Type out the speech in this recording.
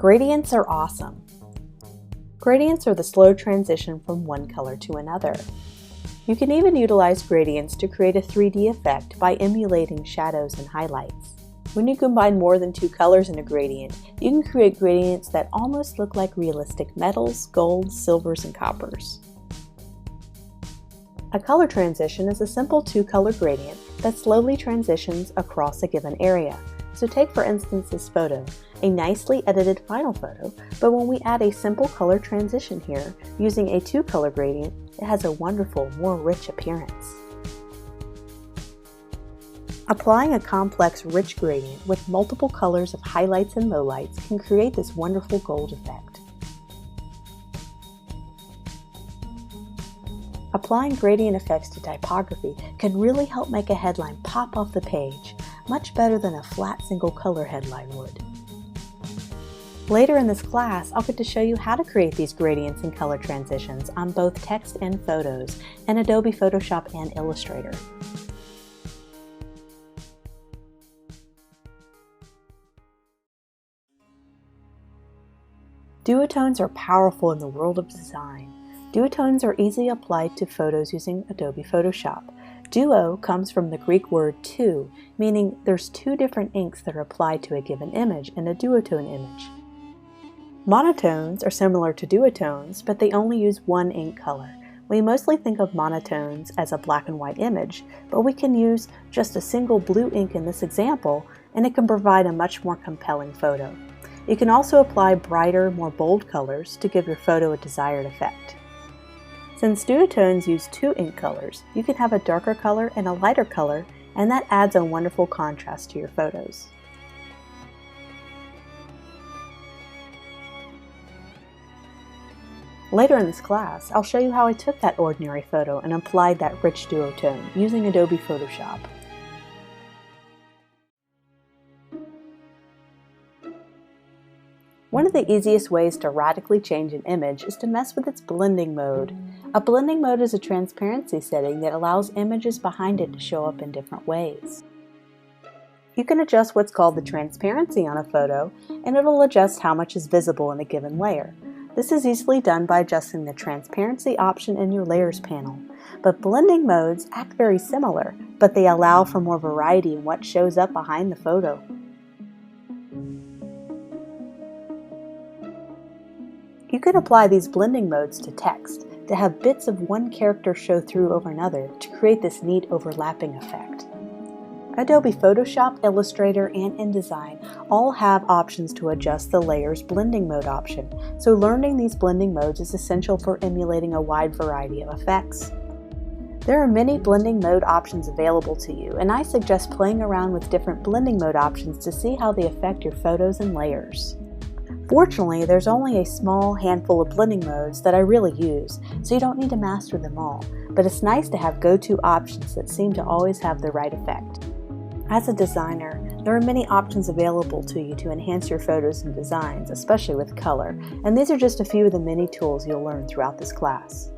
Gradients are awesome. Gradients are the slow transition from one color to another. You can even utilize gradients to create a 3D effect by emulating shadows and highlights. When you combine more than two colors in a gradient, you can create gradients that almost look like realistic metals, golds, silvers, and coppers. A color transition is a simple two-color gradient that slowly transitions across a given area. So take for instance this photo, a nicely edited final photo, but when we add a simple color transition here, using a two-color gradient, it has a wonderful, more rich appearance. Applying a complex, rich gradient with multiple colors of highlights and lowlights can create this wonderful gold effect. Applying gradient effects to typography can really help make a headline pop off the page, much better than a flat single color headline would. Later in this class, I'll get to show you how to create these gradients and color transitions on both text and photos in Adobe Photoshop and Illustrator. Duotones are powerful in the world of design. Duotones are easily applied to photos using Adobe Photoshop. Duo comes from the Greek word two, meaning there's two different inks that are applied to a given image in a duotone image. Monotones are similar to duotones, but they only use one ink color. We mostly think of monotones as a black and white image, but we can use just a single blue ink in this example, and it can provide a much more compelling photo. You can also apply brighter, more bold colors to give your photo a desired effect. Since duotones use two ink colors, you can have a darker color and a lighter color, and that adds a wonderful contrast to your photos. Later in this class, I'll show you how I took that ordinary photo and applied that rich duotone using Adobe Photoshop. One of the easiest ways to radically change an image is to mess with its blending mode. A blending mode is a transparency setting that allows images behind it to show up in different ways. You can adjust what's called the transparency on a photo, and it'll adjust how much is visible in a given layer. This is easily done by adjusting the transparency option in your layers panel. But blending modes act very similar, but they allow for more variety in what shows up behind the photo. You can apply these blending modes to text to have bits of one character show through over another to create this neat overlapping effect. Adobe Photoshop, Illustrator, and InDesign all have options to adjust the layer's blending mode option, so learning these blending modes is essential for emulating a wide variety of effects. There are many blending mode options available to you, and I suggest playing around with different blending mode options to see how they affect your photos and layers. Fortunately, there's only a small handful of blending modes that I really use, so you don't need to master them all, but it's nice to have go-to options that seem to always have the right effect. As a designer, there are many options available to you to enhance your photos and designs, especially with color, and these are just a few of the many tools you'll learn throughout this class.